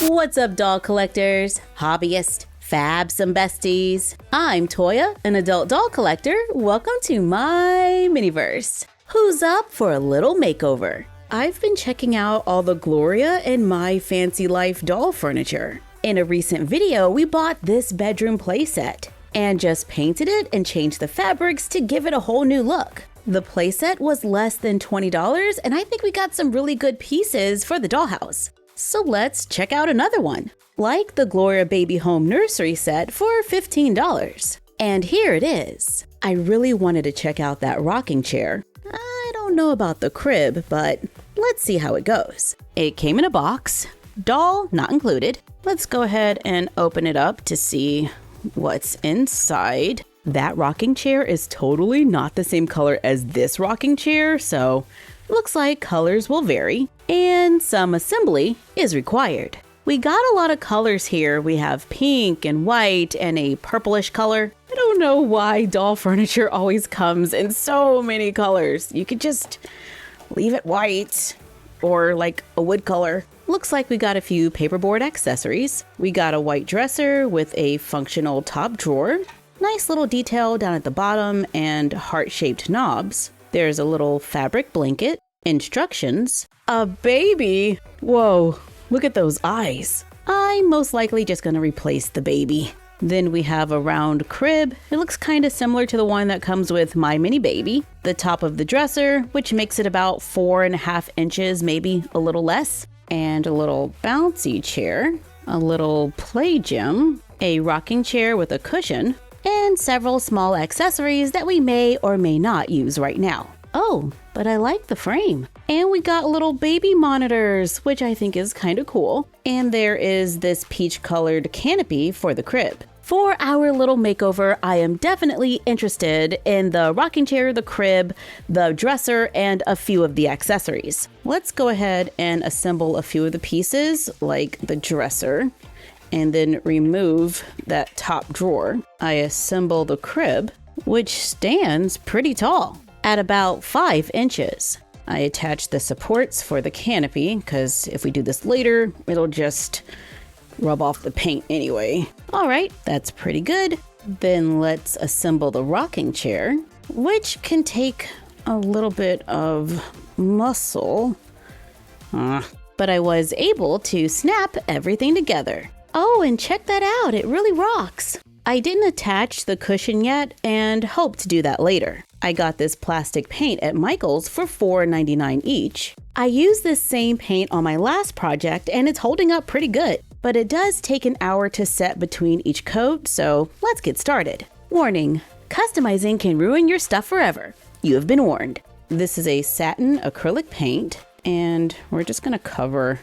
What's up, doll collectors, hobbyists, fabs, and besties? I'm Toya, an adult doll collector. Welcome to my miniverse. Who's up for a little makeover? I've been checking out all the Gloria and My Fancy Life doll furniture. In a recent video, we bought this bedroom playset and just painted it and changed the fabrics to give it a whole new look. The playset was less than $20, and I think we got some really good pieces for the dollhouse. So let's check out another one, like the Gloria Baby Home Nursery set for $15. And here it is. I really wanted to check out that rocking chair. I don't know about the crib, but let's see how it goes. It came in a box, doll not included. Let's go ahead and open it up to see what's inside. That rocking chair is totally not the same color as this rocking chair, so looks like colors will vary and some assembly is required. We got a lot of colors here. We have pink and white and a purplish color. I don't know why doll furniture always comes in so many colors. You could just leave it white or like a wood color. Looks like we got a few paperboard accessories. We got a white dresser with a functional top drawer. Nice little detail down at the bottom and heart-shaped knobs. There's a little fabric blanket, instructions, a baby. Whoa, look at those eyes. I'm most likely just gonna replace the baby. Then we have a round crib. It looks kind of similar to the one that comes with my mini baby. The top of the dresser, which makes it about 4.5 inches, maybe a little less. And a little bouncy chair, a little play gym, a rocking chair with a cushion, and several small accessories that we may or may not use right now. Oh, but I like the frame. And we got little baby monitors, which I think is kind of cool. And there is this peach-colored canopy for the crib. For our little makeover, I am definitely interested in the rocking chair, the crib, the dresser, and a few of the accessories. Let's go ahead and assemble a few of the pieces, like the dresser, and then remove that top drawer. I assemble the crib, which stands pretty tall, at about 5 inches. I attach the supports for the canopy, because if we do this later, it'll just rub off the paint anyway. All right, that's pretty good. Then let's assemble the rocking chair, which can take a little bit of muscle. But I was able to snap everything together. Oh, and check that out, it really rocks. I didn't attach the cushion yet and hope to do that later. I got this plastic paint at Michael's for $4.99 each. I used this same paint on my last project and it's holding up pretty good, but it does take an hour to set between each coat, so let's get started. Warning, customizing can ruin your stuff forever. You have been warned. This is a satin acrylic paint and we're just gonna cover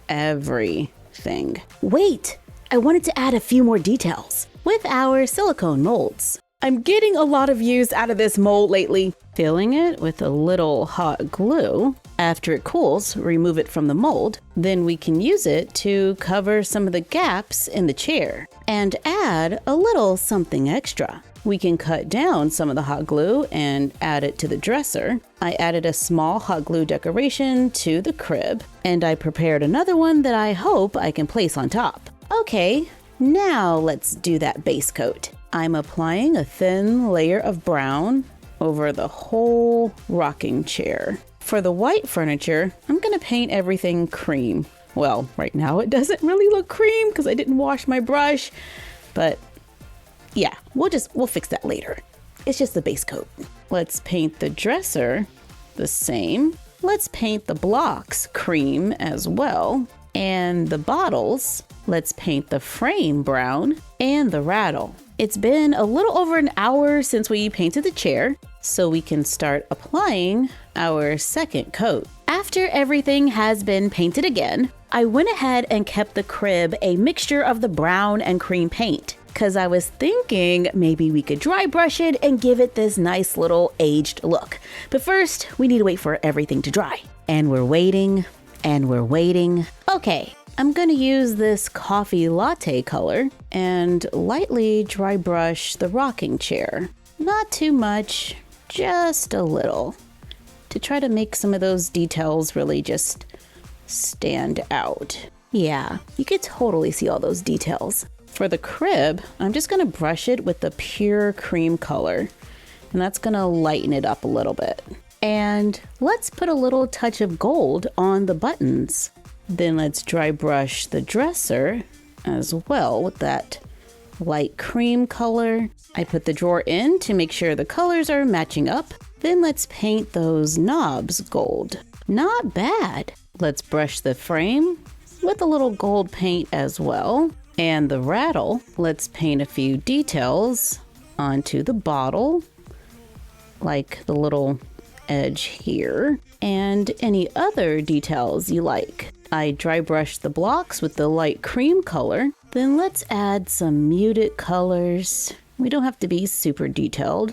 everything. Wait, I wanted to add a few more details with our silicone molds. I'm getting a lot of use out of this mold lately. Filling it with a little hot glue. After it cools, remove it from the mold. Then we can use it to cover some of the gaps in the chair and add a little something extra. We can cut down some of the hot glue and add it to the dresser. I added a small hot glue decoration to the crib, and I prepared another one that I hope I can place on top. Okay, now let's do that base coat. I'm applying a thin layer of brown over the whole rocking chair. For the white furniture, I'm gonna paint everything cream. Well, right now it doesn't really look cream because I didn't wash my brush, but yeah, we'll fix that later. It's just the base coat. Let's paint the dresser the same. Let's paint the blocks cream as well. And the bottles, let's paint the frame brown and the rattle. It's been a little over an hour since we painted the chair, so we can start applying our second coat. After everything has been painted again, I went ahead and kept the crib a mixture of the brown and cream paint, because I was thinking maybe we could dry brush it and give it this nice little aged look. But first, we need to wait for everything to dry. And we're waiting, and we're waiting. Okay, I'm gonna use this coffee latte color and lightly dry brush the rocking chair. Not too much, just a little, to try to make some of those details really just stand out. Yeah, you could totally see all those details. For the crib, I'm just gonna brush it with the pure cream color, and that's gonna lighten it up a little bit. And let's put a little touch of gold on the buttons. Then let's dry brush the dresser as well with that light cream color. I put the drawer in to make sure the colors are matching up. Then let's paint those knobs gold. Not bad. Let's brush the frame with a little gold paint as well. And the rattle, let's paint a few details onto the bottle, like the little edge here, and any other details you like. I dry brushed the blocks with the light cream color. Then let's add some muted colors. We don't have to be super detailed,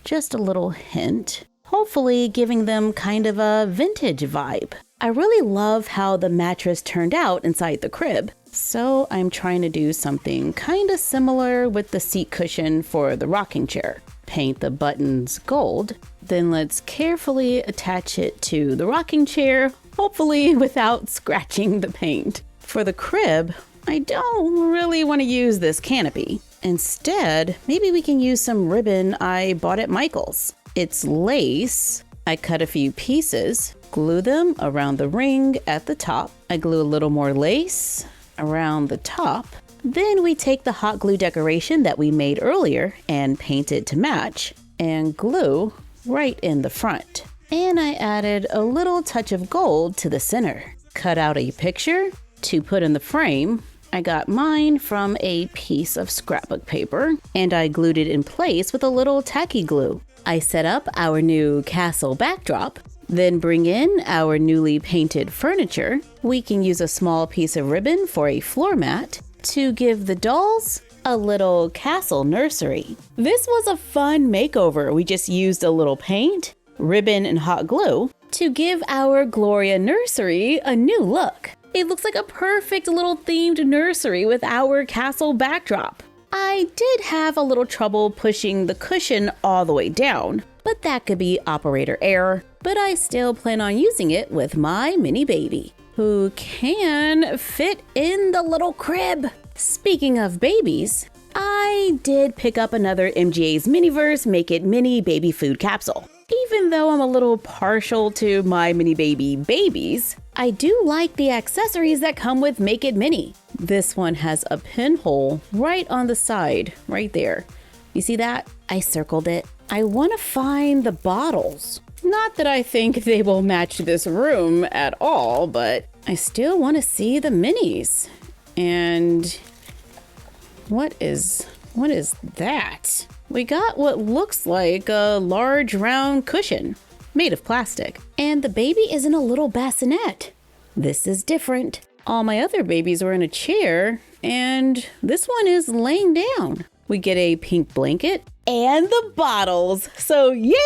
just a little hint, hopefully giving them kind of a vintage vibe. I really love how the mattress turned out inside the crib, so I'm trying to do something kind of similar with the seat cushion for the rocking chair. Paint the buttons gold, then let's carefully attach it to the rocking chair, hopefully without scratching the paint. For the crib, I don't really want to use this canopy. Instead, maybe we can use some ribbon I bought at Michael's. It's lace. I cut a few pieces, glue them around the ring at the top. I glue a little more lace around the top. Then we take the hot glue decoration that we made earlier and paint it to match and glue right in the front. And I added a little touch of gold to the center. Cut out a picture to put in the frame. I got mine from a piece of scrapbook paper and I glued it in place with a little tacky glue. I set up our new castle backdrop, then bring in our newly painted furniture. We can use a small piece of ribbon for a floor mat to give the dolls a little castle nursery. This was a fun makeover. We just used a little paint, ribbon, and hot glue to give our Gloria nursery a new look. It looks like a perfect little themed nursery with our castle backdrop. I did have a little trouble pushing the cushion all the way down, but that could be operator error. But I still plan on using it with my mini baby, who can fit in the little crib. Speaking of babies, I did pick up another MGA's Miniverse Make It Mini baby food capsule. Even though I'm a little partial to my mini baby babies, I do like the accessories that come with Make It Mini. This one has a pinhole right on the side, right there. You see that? I circled it. I want to find the bottles. Not that I think they will match this room at all, but I still want to see the minis. And what is that? We got what looks like a large round cushion made of plastic. And the baby is in a little bassinet. This is different. All my other babies were in a chair, and this one is laying down. We get a pink blanket and the bottles. So yeah!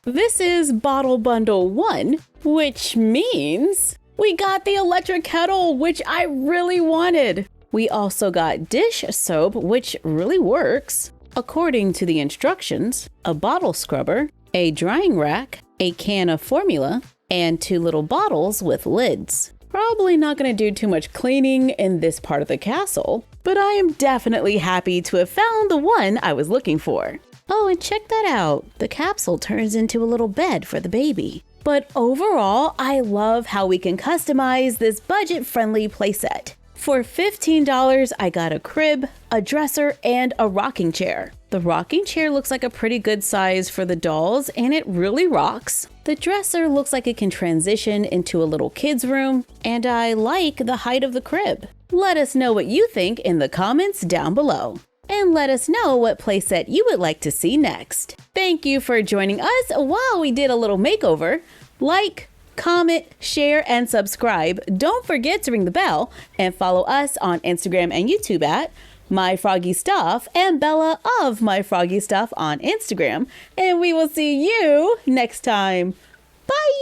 This is bottle bundle 1, which means we got the electric kettle, which I really wanted. We also got dish soap, which really works. According to the instructions, a bottle scrubber, a drying rack, a can of formula, and 2 little bottles with lids. Probably not going to do too much cleaning in this part of the castle, but I am definitely happy to have found the one I was looking for. Oh, and check that out. The capsule turns into a little bed for the baby. But overall, I love how we can customize this budget-friendly playset. For $15, I got a crib, a dresser, and a rocking chair. The rocking chair looks like a pretty good size for the dolls, and it really rocks. The dresser looks like it can transition into a little kid's room, and I like the height of the crib. Let us know what you think in the comments down below. And let us know what playset you would like to see next. Thank you for joining us while we did a little makeover. Like, comment, share, and subscribe. Don't forget to ring the bell and follow us on Instagram and YouTube at MyFroggyStuff and Bella of MyFroggyStuff on Instagram. And we will see you next time. Bye!